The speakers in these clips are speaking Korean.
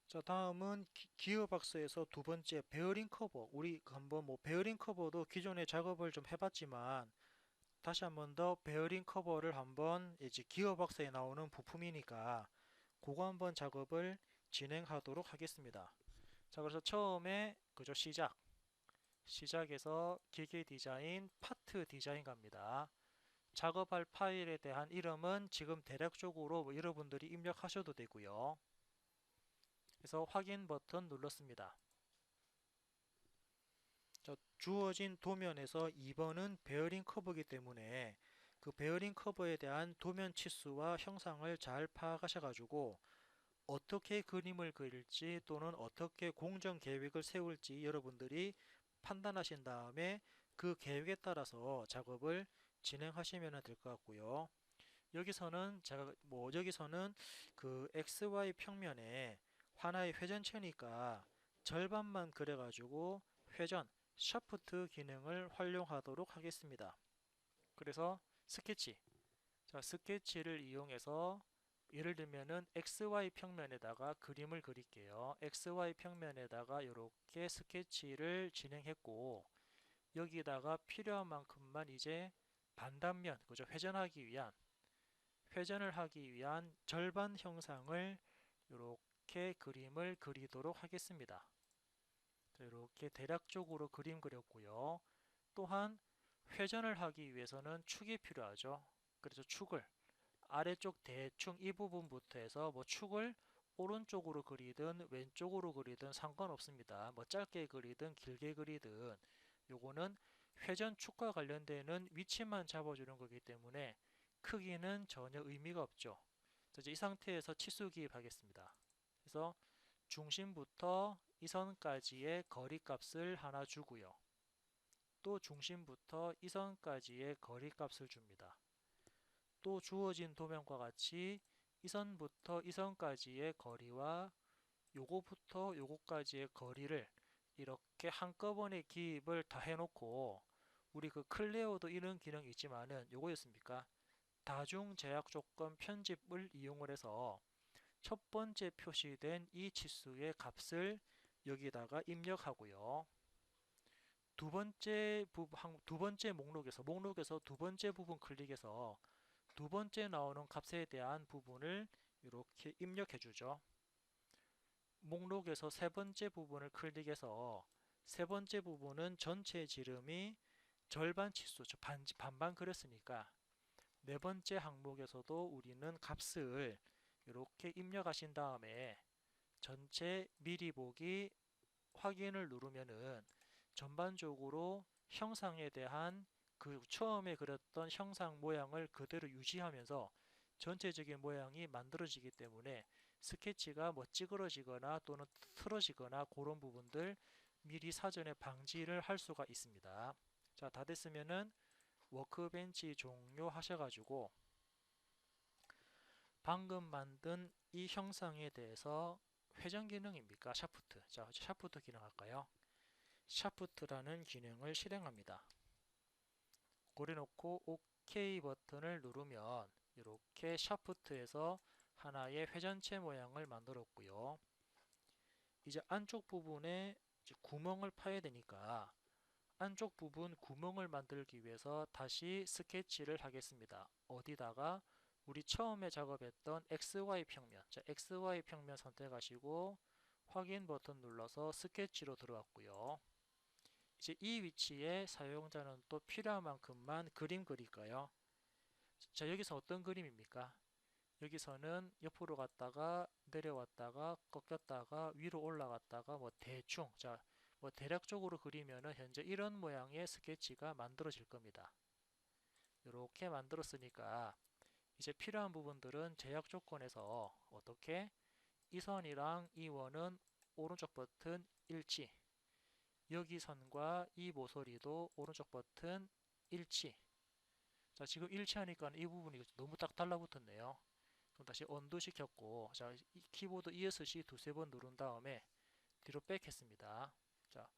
자, 다음은 기어박스에서 두 번째 베어링 커버. 우리 한번 베어링 커버도 기존에 작업을 좀 해봤지만 다시 한번 더 베어링 커버를 한번 이제 기어박스에 나오는 부품이니까 그거 한번 작업을 진행하도록 하겠습니다. 자, 그래서 처음에 그저 시작에서 기계 디자인, 파트 디자인 갑니다. 작업할 파일에 대한 이름은 지금 대략적으로 여러분들이 입력하셔도 되고요. 그래서 확인 버튼 눌렀습니다. 자, 주어진 도면에서 2번은 베어링 커브이기 때문에 그 베어링 커브에 대한 도면 치수와 형상을 잘 파악하셔가지고 어떻게 그림을 그릴지 또는 어떻게 공정 계획을 세울지 여러분들이 판단하신 다음에 그 계획에 따라서 작업을 진행하시면 될 것 같고요. 여기서는 제가 여기서는 그 XY 평면에 하나의 회전체니까 절반만 그려가지고 회전 샤프트 기능을 활용하도록 하겠습니다. 그래서 스케치, 자, 스케치를 이용해서 예를 들면은 XY 평면에다가 그림을 그릴게요. XY 평면에다가 이렇게 스케치를 진행했고 여기다가 필요한 만큼만 이제 반단면, 그죠? 회전을 하기 위한 절반 형상을 이렇게 그림을 그리도록 하겠습니다. 이렇게 대략적으로 그림 그렸고요. 또한 회전을 하기 위해서는 축이 필요하죠. 그래서 축을 아래쪽 대충 이 부분부터 해서 축을 오른쪽으로 그리든 왼쪽으로 그리든 상관없습니다. 짧게 그리든 길게 그리든 요거는 회전 축과 관련되는 위치만 잡아주는 거기 때문에 크기는 전혀 의미가 없죠. 이제 이 상태에서 치수 기입하겠습니다. 그래서 중심부터 이 선까지의 거리 값을 하나 주고요. 또 중심부터 이 선까지의 거리 값을 줍니다. 또 주어진 도면과 같이 이 선부터 이 선까지의 거리와 요거부터 요거까지의 거리를 이렇게 한꺼번에 기입을 다 해놓고 우리 그 클레어도 이런 기능이 있지만은 요거였습니까? 다중 제약 조건 편집을 이용을 해서 첫 번째 표시된 이 치수의 값을 여기다가 입력하고요. 두 번째 목록에서 두 번째 부분 클릭해서 두 번째 나오는 값에 대한 부분을 이렇게 입력해 주죠. 목록에서 세 번째 부분을 클릭해서 세 번째 부분은 전체 지름이 절반 치수, 반반 그렸으니까 네 번째 항목에서도 우리는 값을 이렇게 입력하신 다음에 전체 미리 보기 확인을 누르면은 전반적으로 형상에 대한 그 처음에 그렸던 형상 모양을 그대로 유지하면서 전체적인 모양이 만들어지기 때문에 스케치가 찌그러지거나 또는 틀어지거나 그런 부분들 미리 사전에 방지를 할 수가 있습니다. 자, 다 됐으면은 워크벤치 종료하셔가지고 방금 만든 이 형상에 대해서 회전 기능입니까? 샤프트. 자, 샤프트 기능 할까요? 샤프트라는 기능을 실행합니다. 고려놓고 OK 버튼을 누르면 이렇게 샤프트에서 하나의 회전체 모양을 만들었고요. 이제 안쪽 부분에 이제 구멍을 파야 되니까 안쪽 부분 구멍을 만들기 위해서 다시 스케치를 하겠습니다. 어디다가 우리 처음에 작업했던 XY 평면, 자, XY 평면 선택하시고 확인 버튼 눌러서 스케치로 들어왔고요. 이제 이 위치에 사용자는 또 필요한 만큼만 그림 그릴까요? 자, 여기서 어떤 그림입니까? 여기서는 옆으로 갔다가 내려왔다가 꺾였다가 위로 올라갔다가 대충 자, 대략적으로 그리면은 현재 이런 모양의 스케치가 만들어질 겁니다. 이렇게 만들었으니까 이제 필요한 부분들은 제약 조건에서 어떻게 이 선이랑 이 원은 오른쪽 버튼 일치, 여기 선과 이 모서리도 오른쪽 버튼 일치. 자, 지금 일치하니까 이 부분이 너무 딱 달라붙었네요. 그럼 다시 언두 시켰고, 자, 이 키보드 ESC 두세 번 누른 다음에 뒤로 백했습니다. 자,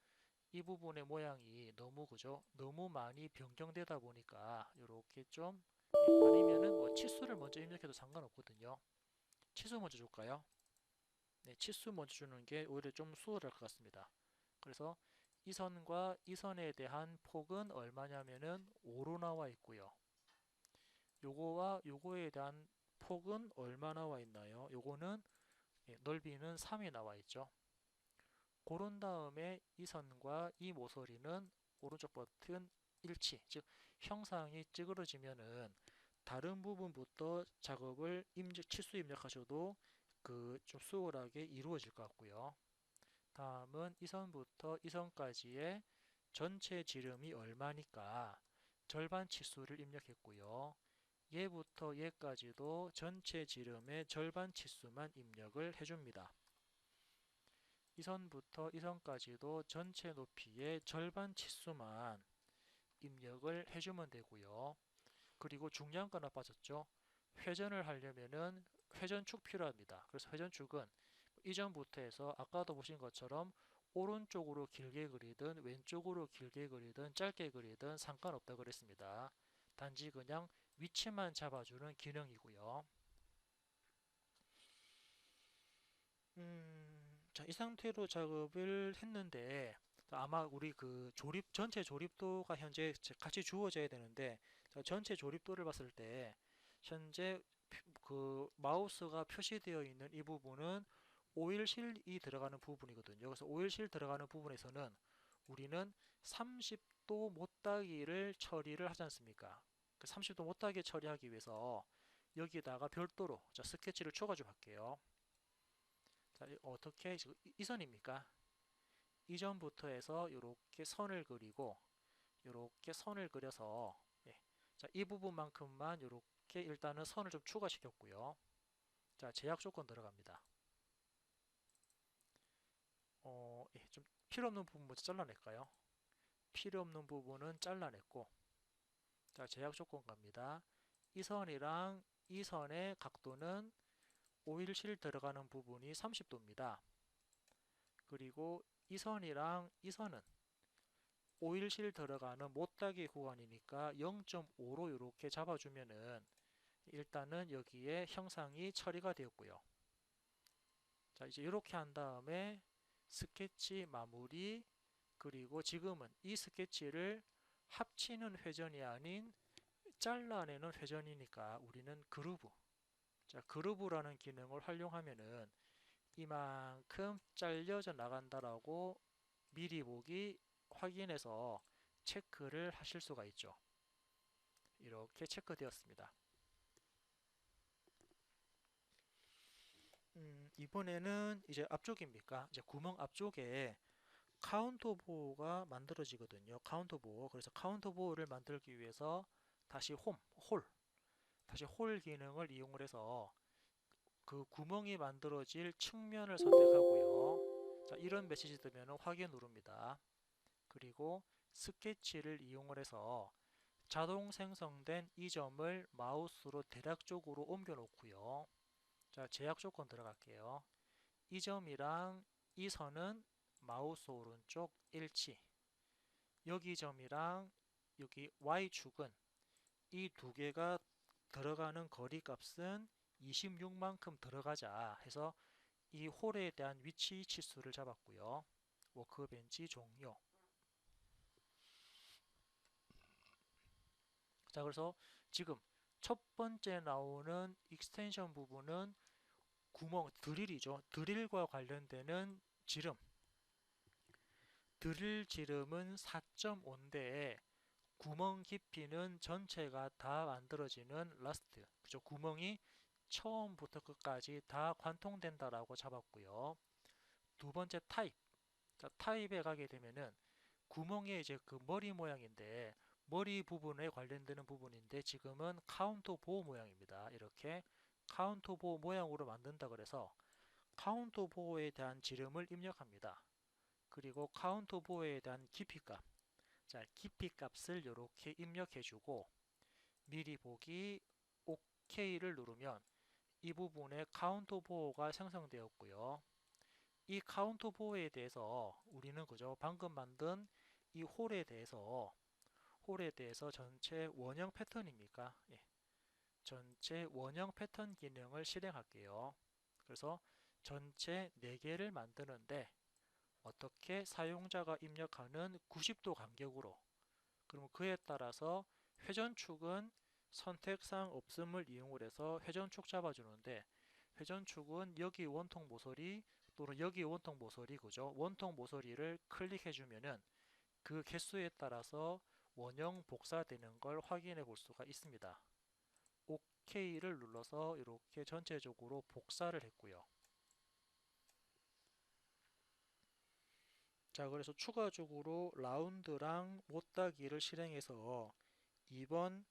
이 부분의 모양이 너무 그죠? 너무 많이 변경되다 보니까 이렇게 좀 아니면은 치수를 먼저 입력해도 상관없거든요. 치수 먼저 줄까요? 네, 치수 먼저 주는 게 오히려 좀 수월할 것 같습니다. 그래서 이 선과 이 선에 대한 폭은 얼마냐면은 5로 나와 있고요. 요거와 요거에 대한 폭은 얼마 나와 있나요? 요거는 넓이는 3이 나와 있죠. 고른 다음에 이 선과 이 모서리는 오른쪽 버튼 일치, 즉 형상이 찌그러지면은 다른 부분부터 작업을 치수 입력하셔도 그 좀 수월하게 이루어질 것 같고요. 다음은 이 선부터 이 선까지의 전체 지름이 얼마니까 절반 치수를 입력했고요. 얘부터 얘까지도 전체 지름의 절반 치수만 입력을 해줍니다. 이 선부터 이 선까지도 전체 높이의 절반 치수만 입력을 해주면 되고요. 그리고 중요한 거 하나 빠졌죠. 회전을 하려면은 회전축 필요합니다. 그래서 회전축은 이전부터 해서 아까도 보신 것처럼 오른쪽으로 길게 그리든 왼쪽으로 길게 그리든 짧게 그리든 상관없다 그랬습니다. 단지 그냥 위치만 잡아주는 기능이고요. 자, 이 상태로 작업을 했는데 아마 우리 그 전체 조립도가 현재 같이 주어져야 되는데 전체 조립도를 봤을 때 현재 그 마우스가 표시되어 있는 이 부분은 오일실이 들어가는 부분이거든요. 그래서 오일실 들어가는 부분에서는 우리는 30도 못따기를 처리를 하지 않습니까? 그 30도 못따기 처리하기 위해서 여기다가 별도로 스케치를 줘가지고 할게요. 자, 어떻게 이 선입니까? 이전부터 해서 이렇게 선을 그리고 이렇게 선을 그려서 자, 이 부분만큼만 이렇게 일단은 선을 좀 추가시켰고요. 자, 제약 조건 들어갑니다. 좀 필요 없는 부분 먼저 잘라낼까요? 필요 없는 부분은 잘라냈고, 자, 제약 조건 갑니다. 이 선이랑 이 선의 각도는 오일실 들어가는 부분이 30도입니다. 그리고 이 선이랑 이 선은 오일실 들어가는 못따기 구간이니까 0.5로 이렇게 잡아주면은 일단은 여기에 형상이 처리가 되었고요. 자, 이제 이렇게 한 다음에 스케치 마무리, 그리고 지금은 이 스케치를 합치는 회전이 아닌 잘라내는 회전이니까 우리는 그루브, 자, 그루브라는 기능을 활용하면은 이만큼 잘려져 나간다라고 미리 보기 확인해서 체크를 하실 수가 있죠. 이렇게 체크되었습니다. 이번에는 이제 앞쪽입니까? 이제 구멍 앞쪽에 카운터 보호가 만들어지거든요. 카운터 보호. 그래서 카운터 보호를 만들기 위해서 다시 다시 홀 기능을 이용을 해서 그 구멍이 만들어질 측면을 선택하고요. 자, 이런 메시지 뜨면 확인 누릅니다. 그리고 스케치를 이용을 해서 자동 생성된 이 점을 마우스로 대략적으로 옮겨 놓고요. 자, 제약 조건 들어갈게요. 이 점이랑 이 선은 마우스 오른쪽 일치. 여기 점이랑 여기 Y축은 이 두 개가 들어가는 거리 값은 26만큼 들어가자 해서 이 홀에 대한 위치 치수를 잡았고요. 워크벤치 종료. 자, 그래서 지금 첫 번째 나오는 익스텐션 부분은 구멍, 드릴이죠. 드릴과 관련되는 지름. 드릴 지름은 4.5인데 구멍 깊이는 전체가 다 만들어지는 라스트. 그죠? 구멍이 처음부터 끝까지 다 관통된다라고 잡았고요. 두 번째 타입. 자, 타입에 가게 되면은 구멍의 이제 그 머리 모양인데 머리 부분에 관련되는 부분인데 지금은 카운터 보호 모양입니다. 이렇게 카운터 보호 모양으로 만든다 그래서 카운터 보호에 대한 지름을 입력합니다. 그리고 카운터 보호에 대한 깊이값. 자, 깊이 값을 이렇게 입력해주고 미리 보기 OK를 누르면 이 부분에 카운터 보호가 생성되었고요. 이 카운터 보호에 대해서 우리는 그저 방금 만든 이 홀에 대해서 전체 원형 패턴입니까? 예, 전체 원형 패턴 기능을 실행할게요. 그래서 전체 4개를 만드는데 어떻게 사용자가 입력하는 90도 간격으로, 그러면 그에 따라서 회전축은 선택사항 없음을 이용을 해서 회전축 잡아주는데, 회전축은 여기 원통 모서리 또는 여기 원통 모서리, 그죠? 원통 모서리를 클릭해주면은 그 개수에 따라서 원형 복사되는 걸 확인해 볼 수가 있습니다. OK를 눌러서 이렇게 전체적으로 복사를 했고요. 자, 그래서 추가적으로 라운드랑 못따기를 실행해서 2번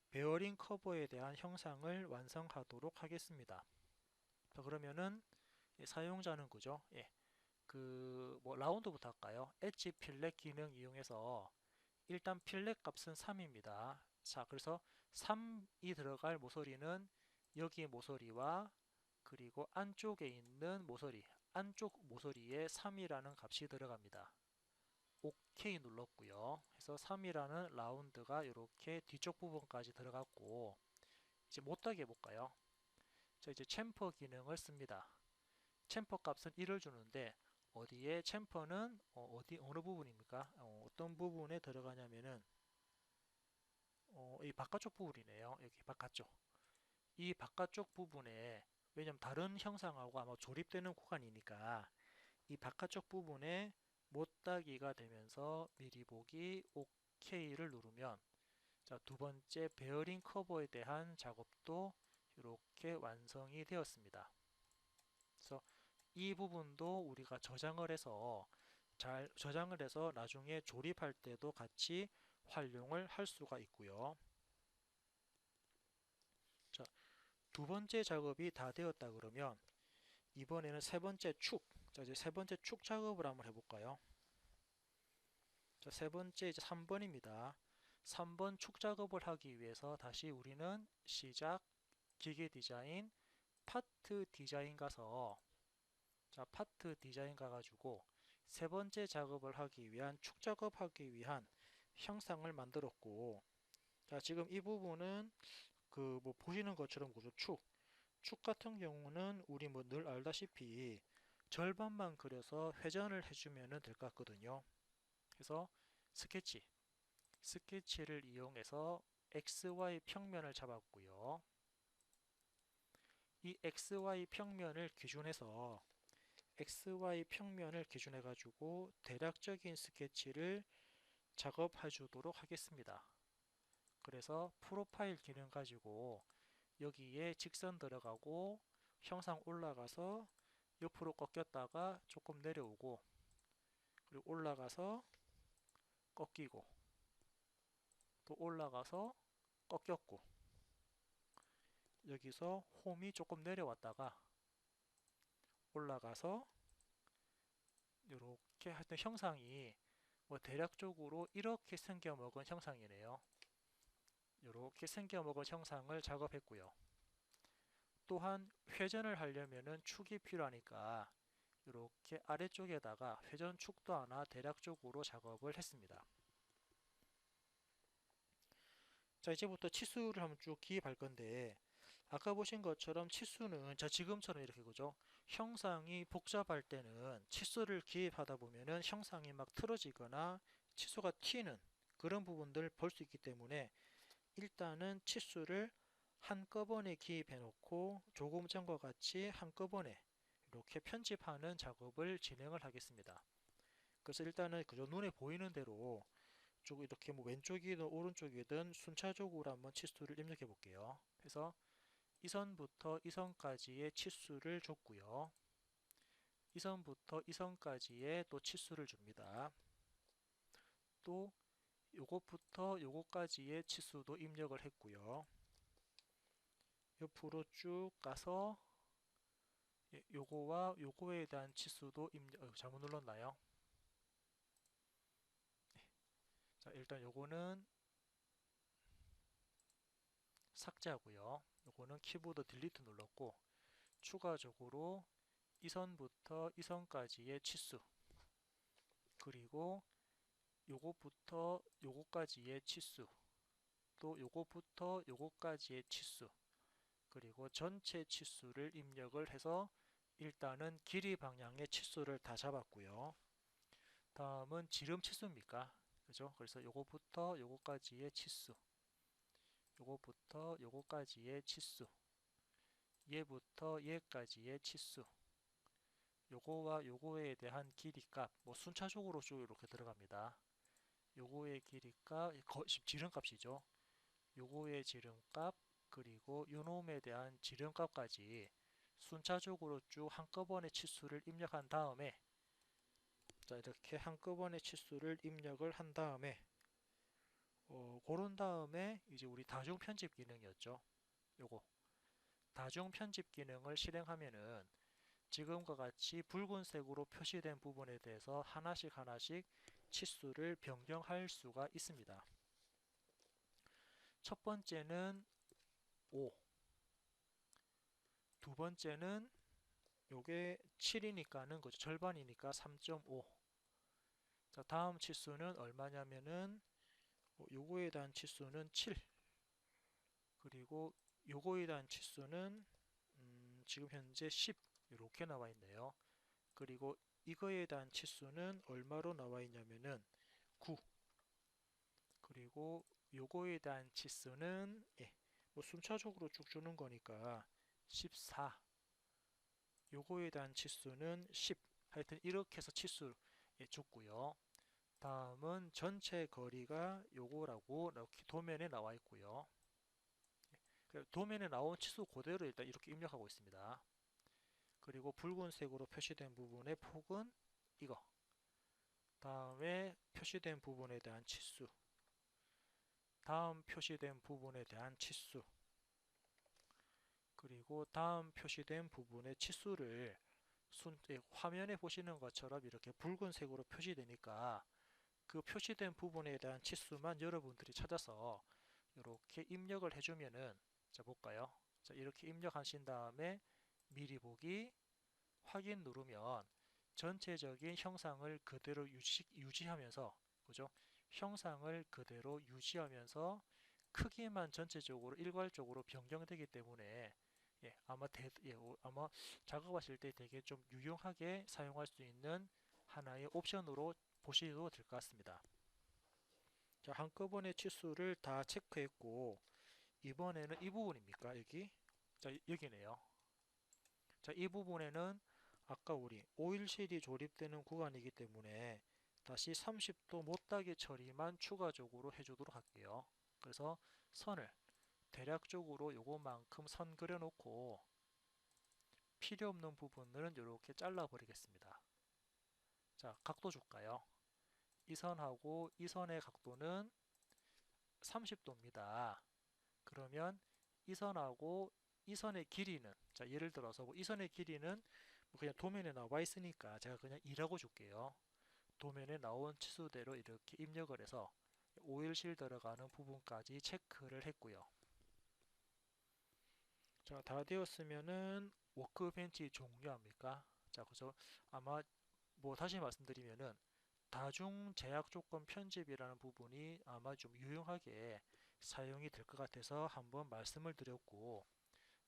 베어링 커버에 대한 형상을 완성하도록 하겠습니다. 자, 그러면은 사용자는 그죠? 예, 뭐 라운드부터 할까요? 엣지 필렛 기능 이용해서 일단 필렛 값은 3입니다. 자, 그래서 3이 들어갈 모서리는 여기 모서리와 그리고 안쪽에 있는 모서리, 안쪽 모서리에 3이라는 값이 들어갑니다. OK 눌렀고요. 해서 3이라는 라운드가 이렇게 뒤쪽 부분까지 들어갔고, 이제 못하게 해볼까요? 자, 이제 챔퍼 기능을 씁니다. 챔퍼 값은 1을 주는데 어디에 챔퍼는 어느 부분입니까? 어떤 부분에 들어가냐면은 이 바깥쪽 부분이네요. 여기 바깥쪽. 이 바깥쪽 부분에, 왜냐면 다른 형상하고 아마 조립되는 구간이니까 이 바깥쪽 부분에 못따기가 되면서 미리 보기 OK를 누르면, 자, 두 번째 베어링 커버에 대한 작업도 이렇게 완성이 되었습니다. 그래서 이 부분도 우리가 저장을 해서 나중에 조립할 때도 같이 활용을 할 수가 있고요. 자, 두 번째 작업이 다 되었다 그러면 이번에는 세 번째 축. 자, 이제 세 번째 축 작업을 한번 해볼까요? 자, 세 번째 이제 3번입니다. 3번 축 작업을 하기 위해서 다시 우리는 시작, 기계 디자인, 파트 디자인 가서, 자, 파트 디자인 가가지고 세 번째 작업을 하기 위한 축 작업하기 위한 형상을 만들었고, 자, 지금 이 부분은 그 뭐 보시는 것처럼 그죠? 축 같은 경우는 우리 뭐 늘 알다시피 절반만 그려서 회전을 해주면 될 것 같거든요. 그래서 스케치를 이용해서 XY 평면을 잡았고요. 이 XY 평면을 기준해 가지고 대략적인 스케치를 작업해 주도록 하겠습니다. 그래서 프로파일 기능 가지고 여기에 직선 들어가고 형상 올라가서 옆으로 꺾였다가 조금 내려오고, 그리고 올라가서 꺾이고, 또 올라가서 꺾였고, 여기서 홈이 조금 내려왔다가 올라가서 이렇게 하여튼 형상이 뭐 대략적으로 이렇게 생겨먹은 형상이네요. 이렇게 생겨먹은 형상을 작업했고요. 또한 회전을 하려면은 축이 필요하니까 이렇게 아래쪽에다가 회전축도 하나 대략적으로 작업을 했습니다. 자, 이제부터 치수를 한번 쭉 기입할 건데, 아까 보신 것처럼 치수는, 자, 지금처럼 이렇게 그죠? 형상이 복잡할 때는 치수를 기입하다 보면은 형상이 막 틀어지거나 치수가 튀는 그런 부분들 볼 수 있기 때문에 일단은 치수를 한꺼번에 기입해 놓고 조금 전과 같이 한꺼번에 이렇게 편집하는 작업을 진행을 하겠습니다. 그래서 일단은 그저 눈에 보이는 대로 쭉 이렇게 뭐 왼쪽이든 오른쪽이든 순차적으로 한번 치수를 입력해 볼게요. 그래서 이 선부터 이 선까지의 치수를 줬고요. 이 선부터 이 선까지의 또 치수를 줍니다. 또 요것부터 요것까지의 치수도 입력을 했고요. 옆으로 쭉 가서 요거와 요거에 대한 치수도 잘못 눌렀나요? 자, 일단 요거는 삭제하고요. 요거는 키보드 딜리트 눌렀고, 추가적으로 이 선부터 이 선까지의 치수, 그리고 요것부터 요것까지의 치수, 또 요것부터 요것까지의 치수, 그리고 전체 치수를 입력을 해서 일단은 길이 방향의 치수를 다 잡았고요. 다음은 지름 치수입니까? 그죠? 그래서 요거부터 요거까지의 치수, 요거부터 요거까지의 치수, 얘부터 얘까지의 치수, 요거와 요거에 대한 길이값, 뭐 순차적으로 쭉 이렇게 들어갑니다. 요거의 길이값, 지름값이죠. 요거의 지름값, 그리고 요놈에 대한 지름값까지 순차적으로 쭉 한꺼번에 치수를 입력한 다음에, 자, 이렇게 한꺼번에 치수를 입력을 한 다음에 그런 다음에 이제 우리 다중 편집 기능이었죠. 요거 다중 편집 기능을 실행하면은 지금과 같이 붉은색으로 표시된 부분에 대해서 하나씩 하나씩 치수를 변경할 수가 있습니다. 첫 번째는 5, 두 번째는 요게 7이니까는 그죠, 절반이니까 3.5. 자, 다음 치수는 얼마냐면은 요거에 대한 치수는 7, 그리고 요거에 대한 치수는 지금 현재 10 이렇게 나와 있네요. 그리고 이거에 대한 치수는 얼마로 나와 있냐면은 9, 그리고 요거에 대한 치수는 뭐 순차적으로 쭉 주는 거니까 14, 요거에 대한 치수는 10, 하여튼 이렇게 해서 치수 줬고요. 다음은 전체 거리가 요거라고 이렇게 도면에 나와 있고요. 도면에 나온 치수 그대로 일단 이렇게 입력하고 있습니다. 그리고 붉은색으로 표시된 부분의 폭은 이거, 다음에 표시된 부분에 대한 치수, 다음 표시된 부분에 대한 치수, 그리고 다음 표시된 부분의 치수를 화면에 보시는 것처럼 이렇게 붉은색으로 표시되니까 그 표시된 부분에 대한 치수만 여러분들이 찾아서 이렇게 입력을 해주면은, 자 볼까요? 자, 이렇게 입력하신 다음에 미리 보기 확인 누르면 전체적인 형상을 그대로 유지하면서, 그죠? 형상을 그대로 유지하면서 크기만 전체적으로 일괄적으로 변경되기 때문에 아마 작업하실 때 되게 좀 유용하게 사용할 수 있는 하나의 옵션으로 보셔도 될 것 같습니다. 자, 한꺼번에 치수를 다 체크했고 이번에는 이 부분입니까? 여기? 자, 여기네요. 자, 이 부분에는 아까 우리 오일실이 조립되는 구간이기 때문에 다시 30도 못따기 처리만 추가적으로 해주도록 할게요. 그래서 선을 대략적으로 요것만큼 선 그려 놓고 필요 없는 부분들은 이렇게 잘라 버리겠습니다. 자, 각도 줄까요? 이 선하고 이 선의 각도는 30도입니다. 그러면 이 선하고 이 선의 길이는, 자, 예를 들어서 이 선의 길이는 뭐 그냥 도면에 나와 있으니까 제가 그냥 2라고 줄게요. 도면에 나온 치수대로 이렇게 입력을 해서 오일실 들어가는 부분까지 체크를 했고요. 자, 다 되었으면은 워크벤치 종료합니까? 자, 그죠? 아마 뭐 다시 말씀드리면은 다중 제약 조건 편집이라는 부분이 아마 좀 유용하게 사용이 될 것 같아서 한번 말씀을 드렸고,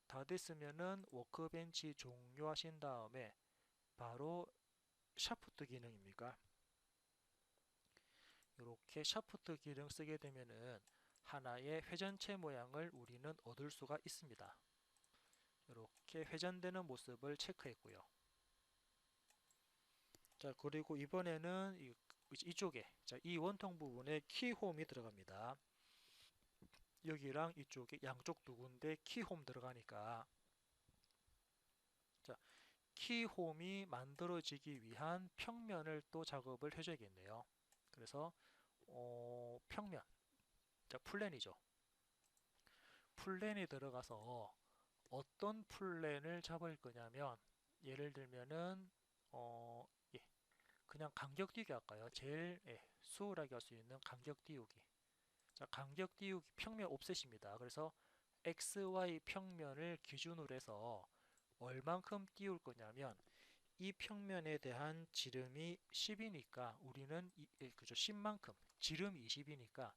다 됐으면은 워크벤치 종료하신 다음에 바로 샤프트 기능입니까? 이렇게 샤프트 기능 쓰게 되면은 하나의 회전체 모양을 우리는 얻을 수가 있습니다. 이렇게 회전되는 모습을 체크했고요. 자, 그리고 이번에는 이쪽에, 자, 이 원통 부분에 키홈이 들어갑니다. 여기랑 이쪽에 양쪽 두 군데 키홈 들어가니까, 자, 키홈이 만들어지기 위한 평면을 또 작업을 해줘야겠네요. 그래서 평면, 자, 플랜이죠. 플랜에 들어가서 어떤 플랜을 잡을 거냐면, 예를 들면은 예, 그냥 간격 띄우기 할까요? 제일 수월하게 할 수 있는 간격 띄우기. 자, 간격 띄우기 평면 옵셋입니다. 그래서 XY 평면을 기준으로 해서 얼만큼 띄울 거냐면, 이 평면에 대한 지름이 10이니까 우리는 그죠, 10만큼, 지름이 20이니까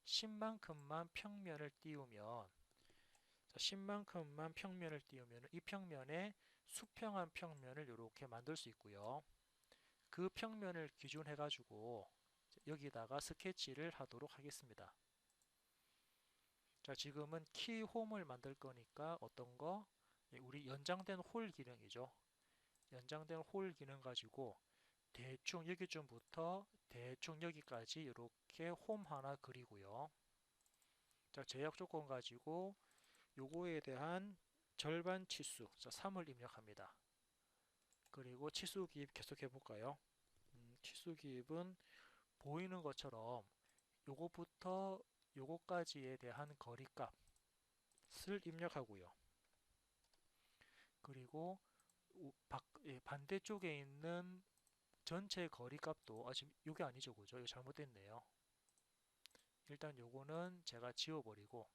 10만큼만 평면을 띄우면, 자, 10만큼만 평면을 띄우면 이 평면의 수평한 평면을 이렇게 만들 수 있고요. 그 평면을 기준해 가지고 여기다가 스케치를 하도록 하겠습니다. 자, 지금은 키 홈을 만들 거니까 어떤 거? 우리 연장된 홀 기능이죠. 연장된 홀 기능 가지고 대충 여기쯤부터 대충 여기까지 이렇게 홈 하나 그리고요. 자, 제약 조건 가지고 요거에 대한 절반 치수, 자, 3을 입력합니다. 그리고 치수 기입 계속 해볼까요? 치수 기입은 보이는 것처럼 요거부터 요거까지에 대한 거리값을 입력하고요. 그리고 반대쪽에 있는 전체 거리값도 지금 요게 아니죠, 그죠? 이거 잘못됐네요. 일단 요거는 제가 지워버리고,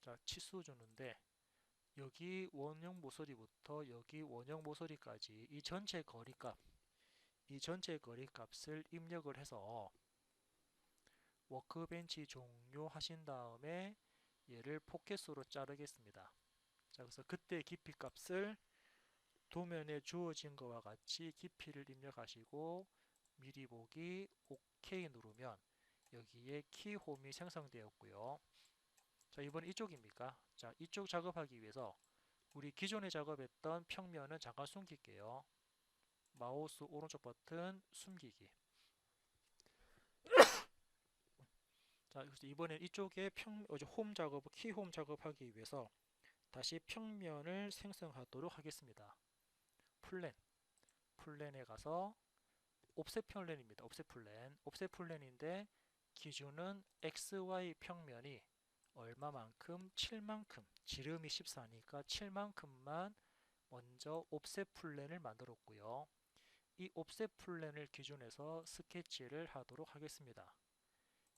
자, 치수 주는데 여기 원형 모서리부터 여기 원형 모서리까지 이 전체 거리값을 입력을 해서 워크벤치 종료하신 다음에 얘를 포켓으로 자르겠습니다. 자, 그래서 그때 깊이 값을 도면에 주어진 것과 같이 깊이를 입력하시고 미리 보기 OK 누르면 여기에 키홈이 생성되었고요. 자, 이번 이쪽입니까? 자, 이쪽 작업하기 위해서 우리 기존에 작업했던 평면은 잠깐 숨길게요. 마우스 오른쪽 버튼 숨기기. 자, 그래서 이번엔 이쪽에 홈 작업, 키홈 작업하기 위해서 다시 평면을 생성하도록 하겠습니다. 플랜에 가서 옵셋 플랜입니다. 옵셋 플랜인데 기준은 XY 평면이 얼마만큼? 7만큼. 지름이 14니까 7만큼만 먼저 옵셋 플랜을 만들었고요. 이 옵셋 플랜을 기준해서 스케치를 하도록 하겠습니다.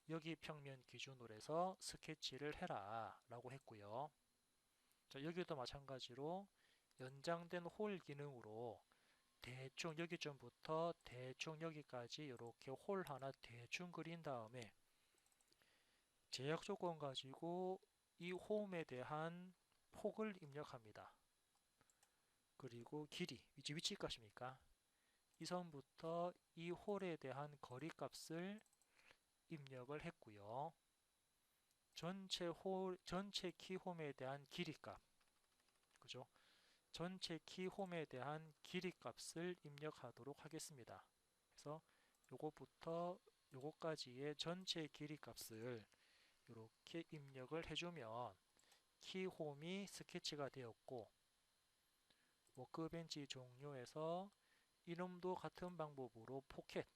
여기 평면 기준으로 해서 스케치를 해라 라고 했고요. 자, 여기도 마찬가지로 연장된 홀 기능으로 대충 여기쯤부터 대충 여기까지 이렇게 홀 하나 대충 그린 다음에 제약 조건 가지고 이 홈에 대한 폭을 입력합니다. 그리고 길이, 위치 값입니까? 이 선부터 이 홀에 대한 거리 값을 입력을 했고요. 전체 키 홈에 대한 길이 값, 그죠? 전체 키 홈에 대한 길이 값을 입력하도록 하겠습니다. 그래서 요거부터 요거까지의 전체 길이 값을 이렇게 입력을 해주면 키 홈이 스케치가 되었고 워크벤치 종료해서 이놈도 같은 방법으로 포켓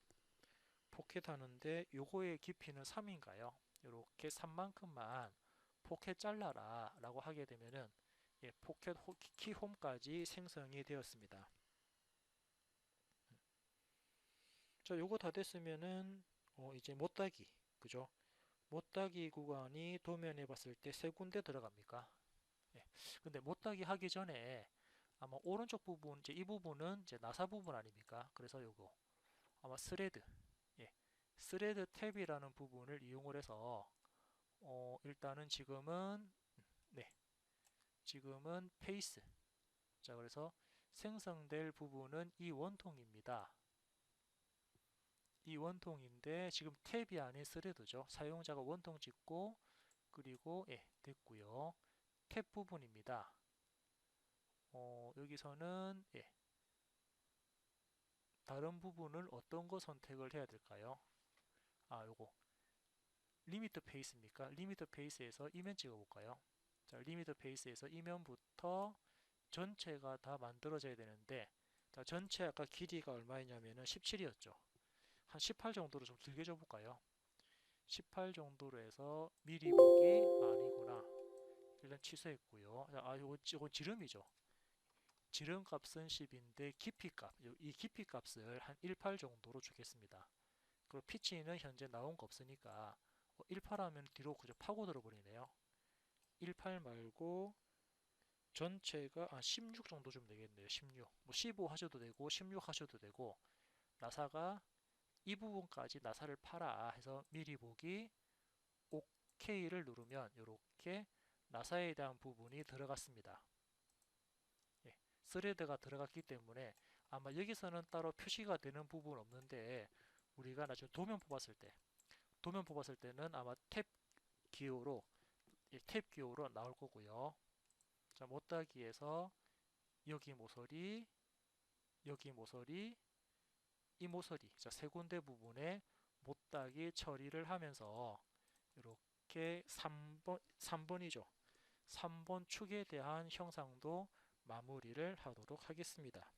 하는데 요거의 깊이는 3인가요? 이렇게 3만큼만 포켓 잘라라 라고 하게 되면은 포켓 키홈까지 생성이 되었습니다. 자, 요거 다 됐으면은 이제 못따기, 그죠? 못따기 구간이 도면에 봤을 때 세 군데 들어갑니까? 근데 못따기 하기 전에 아마 오른쪽 부분, 이제 이 부분은 이제 나사 부분 아닙니까? 그래서 요거 아마 예, 스레드 탭이라는 부분을 이용을 해서 일단은 네, 지금은 페이스. 자, 그래서 생성될 부분은 이 원통입니다. 이 원통인데 지금 탭이 아닌 스레드죠. 사용자가 원통 찍고 그리고 됐고요. 탭 부분입니다. 여기서는 다른 부분을 어떤 거 선택을 해야 될까요? 요거 리미트 페이스입니까? 리미트 페이스에서 이면 찍어볼까요? 자, 리미트 페이스에서 이면부터 전체가 다 만들어져야 되는데, 자, 전체 아까 길이가 얼마였냐면은 17이었죠. 한 18 정도로 좀 길게 줘볼까요? 18 정도로 해서 미리 보기 아니구나. 일단 취소했고요. 요거 지름이죠. 지름 값은 10인데 깊이 값, 이 깊이 값을 한 18 정도로 주겠습니다. 그리고 피치는 현재 나온 거 없으니까 18 하면 뒤로 그저 파고들어 버리네요. 18 말고 전체가 16 정도 좀 되겠네요. 16. 뭐 15 하셔도 되고 16 하셔도 되고 나사가 이 부분까지 나사를 팔아 해서 미리 보기 OK를 누르면 이렇게 나사에 대한 부분이 들어갔습니다. 스레드가 들어갔기 때문에 아마 여기서는 따로 표시가 되는 부분은 없는데 우리가 나중에 도면 뽑았을 때는 아마 탭 기호로 탭 기호로 나올 거고요. 자, 못따기에서 여기 모서리, 여기 모서리, 이 모서리, 자, 세 군데 부분에 못따기 처리를 하면서 이렇게 3번이죠. 3번 축에 대한 형상도 마무리를 하도록 하겠습니다.